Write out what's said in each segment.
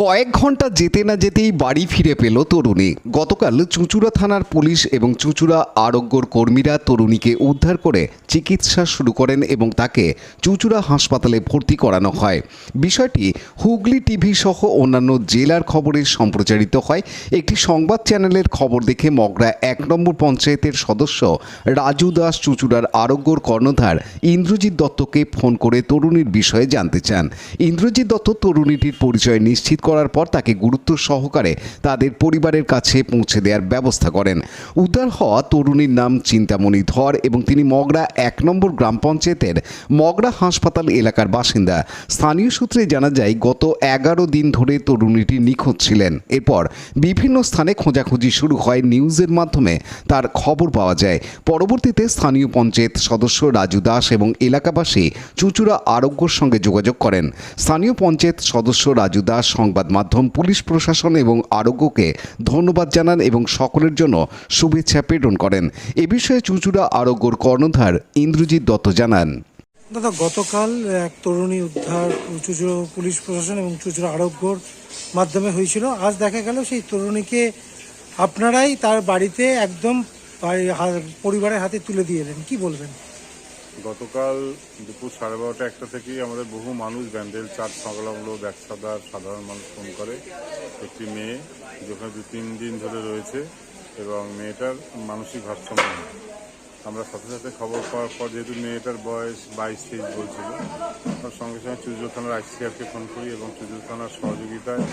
কয়েক ঘন্টা যেতে না যেতেই বাড়ি ফিরে পেল তরুণী। গতকাল চুঁচুড়া থানার পুলিশ এবং চুঁচুড়া আরোগ্যর কর্মীরা তরুণীকে উদ্ধার করে চিকিৎসা শুরু করেন এবং তাকে চুঁচুড়া হাসপাতালে ভর্তি করানো হয়। বিষয়টি হুগলি টিভি সহ অন্যান্য জেলার খবরে সম্প্রচারিত হয়। একটি সংবাদ চ্যানেলের খবর দেখে মগরা ১ নম্বর পঞ্চায়েতের সদস্য রাজু দাস চুঁচুড়ার আরোগ্যর কর্ণধার ইন্দ্রজিৎ দত্তকে ফোন করে তরুণীর বিষয়ে জানতে চান। ইন্দ্রজিৎ দত্ত তরুণীটির পরিচয় নিশ্চিত করার পর তাকে গুরুত্ব সহকারে তাদের পরিবারের কাছে পৌঁছে দেওয়ার ব্যবস্থা করেন। উদ্ধার হওয়া তরুণীর নাম চিন্তামণি ধর এবং তিনি মগরা ১ নম্বর গ্রাম পঞ্চায়েতের মগরা হাসপাতাল এলাকার বাসিন্দা। স্থানীয় সূত্রে জানা যায় গত ১১ দিন ধরে তরুণীটি নিখোঁজ ছিলেন। এরপর বিভিন্ন স্থানে খোঁজাখুঁজি শুরু হয়, নিউজের মাধ্যমে তার খবর পাওয়া যায়। পরবর্তীতে স্থানীয় পঞ্চায়েত সদস্য রাজু দাস এবং এলাকাবাসী চুঁচুড়া আরোগ্যর সঙ্গে যোগাযোগ করেন। স্থানীয় পঞ্চায়েত সদস্য রাজু দাস সংবাদ মাধ্যম, পুলিশ প্রশাসন এবং আরোগ্যকে ধন্যবাদ জানান এবং সকলের জন্য শুভেচ্ছা প্রেরণ করেন। এ বিষয়ে চুঁচুড়া আরোগ্যর কর্ণধার ইন্দ্রজিৎ দত্ত জানান, দাদা, গতকাল এক তরুণী উদ্ধার চুঁচুড়া পুলিশ প্রশাসন এবং চুঁচুড়া আরোগ্যর মাধ্যমে হয়েছিল। আজ দেখা গেল সেই তরুণীকে আপনারাই তার বাড়িতে একদম পরিবারের হাতে তুলে দিয়ে এলেন, কি বলবেন? গতকাল দুপুর 12:30 একটা থেকেই আমাদের বহু মানুষ, ব্যান্ডেল চার্চ সংলগ্ন ব্যবসাদার, সাধারণ মানুষ ফোন করে একটি মেয়ে যেখানে 2-3 দিন ধরে রয়েছে এবং মেয়েটার মানসিক ভারসাম্য নেই। আমরা সাথে সাথে খবর পাওয়ার পর যেহেতু মেয়েটার বয়স 22-23 বলছিল, তার সঙ্গে সঙ্গে চুঁচুড়া থানার আইসিআরকে ফোন করি এবং চুঁচুড়া থানার সহযোগিতায়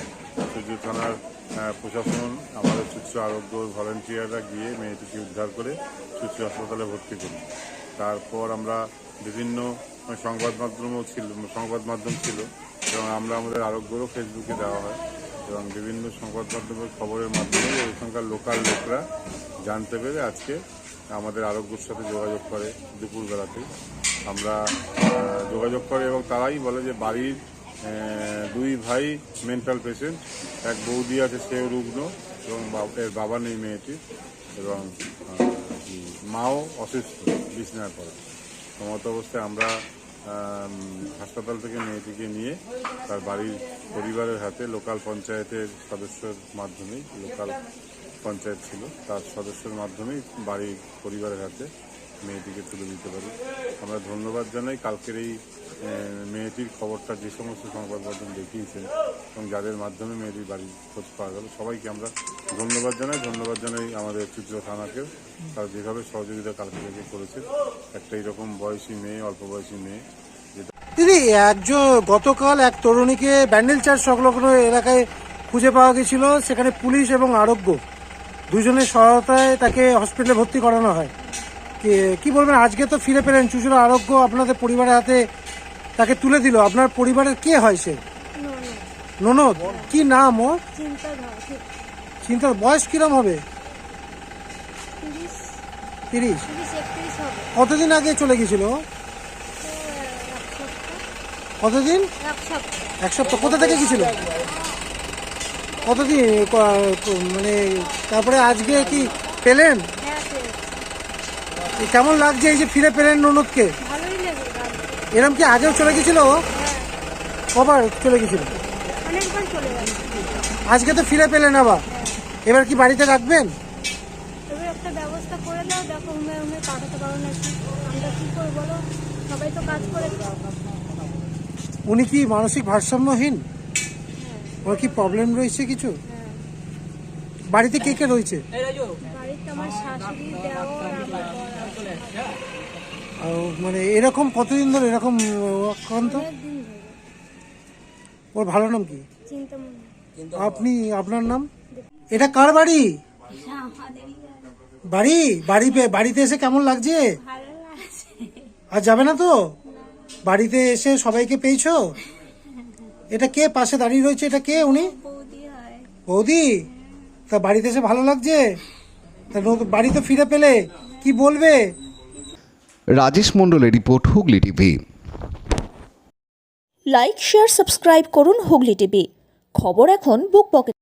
চুঁচুড়া থানার প্রশাসন, আমাদের চুঁচুড়া আরোগ্য ভলান্টিয়াররা গিয়ে মেয়েটিকে উদ্ধার করে চুঁচুড়া হাসপাতালে ভর্তি করি। তারপর আমরা বিভিন্ন সংবাদ মাধ্যম ছিল এবং আমরা আমাদের আরোগ্যরও ফেসবুকে দেওয়া হয় এবং বিভিন্ন সংবাদ মাধ্যমের খবরের মাধ্যমে ওইখানকার লোকাল লোকরা জানতে পেরে আজকে আমাদের আরোগ্যর সাথে যোগাযোগ করে। দুপুরবেলাতেই আমরা যোগাযোগ করে এবং তারাই বলে যে বাড়ির 2 ভাই মেন্টাল পেশেন্ট, এক বৌদি আছে সেও রুগ্ন এবং এর বাবা নেই মেয়েটির, এবং মাও অসুস্থ, বিছানায় পড়া। সমত অবস্থায় আমরা হাসপাতাল থেকে মেয়েটিকে নিয়ে তার বাড়ির পরিবারের হাতে লোকাল পঞ্চায়েতের সদস্যের মাধ্যমেই, লোকাল পঞ্চায়েত ছিল তার সদস্যের মাধ্যমেই বাড়ির পরিবারের হাতে মেয়েটিকে তুলে দিতে পারি। আমরা ধন্যবাদ জানাই কালকের এই মেয়েটির খবরটা যে সমস্ত সংবাদ মাধ্যম দেখিয়েছেন এবং যাদের মাধ্যমে মেয়েটির বাড়ির খোঁজ পাওয়া গেল, সবাইকে আমরা ধন্যবাদ জানাই আমাদের চুঁচুড়া থানাকেও, তারা যেভাবে সহযোগিতা কালকে থেকে করেছে। একটা এরকম বয়সী মেয়ে, অল্প বয়সী মেয়ে। দিদি, গতকাল এক তরুণীকে ব্যান্ডেল চার্চ সংলগ্ন এলাকায় খুঁজে পাওয়া গেছিল। সেখানে পুলিশ এবং আরোগ্য দুজনের সহায়তায় তাকে হসপিটালে ভর্তি করানো হয়। কি বলবেন? আজকে তো ফিরে পেলেন, চুঁচুড়া আরোগ্য আপনাদের পরিবারের হাতে তাকে তুলে দিল। আপনার পরিবারের কে হয় সে? ননদ। কি নাম ওর? চিন্তার। বয়স কিরম হবে? 30। কতদিন আগে চলে গেছিল? কতদিন? 1 সপ্তাহ। কোথা থেকে গেছিল? কতদিন মানে তারপরে আজকে কি পেলেন? কেমন লাগছে এই যে ফিরে পেলেন ননদকে? এরম কি আগেও চলে গেছিল? কবার চলে গেছিল? আজকে তো ফিরে পেলেন আবার, এবার কি বাড়িতে রাখবেন? একটা ব্যবস্থা করে দাও, দেখো পাঠাতে পারো না, আমরা কি করবো বলো, সবাই তো কাজ করে। উনি কি মানসিক ভারসাম্যহীন? ওর কি প্রবলেম রয়েছে কিছু? বাড়িতে কে কে রয়েছে? বাড়িতে আমার শাশুড়ি, দেওর, মানে এরকম কতদিন ধরে এরকম আক্রান্ত? ওর ভালো নাম কি? চিন্তামণি। আপনার নাম? এটা কার বাড়ি? বাড়িতে এসে কেমন লাগছে? আর যাবে না তো? বাড়িতে এসে সবাইকে পেয়েছো? এটা কে পাশে দাঁড়িয়ে রয়েছে? এটা কে? উনি বৌদি। তা বাড়িতে এসে ভালো লাগছে? তা বাড়ি তো ফিরে পেলে, কি বলবে? রাজেশ মণ্ডলের report, Hooghly TV. Like, share, subscribe করুন হুগলি টিভি। খবর এখন বুক পকেট।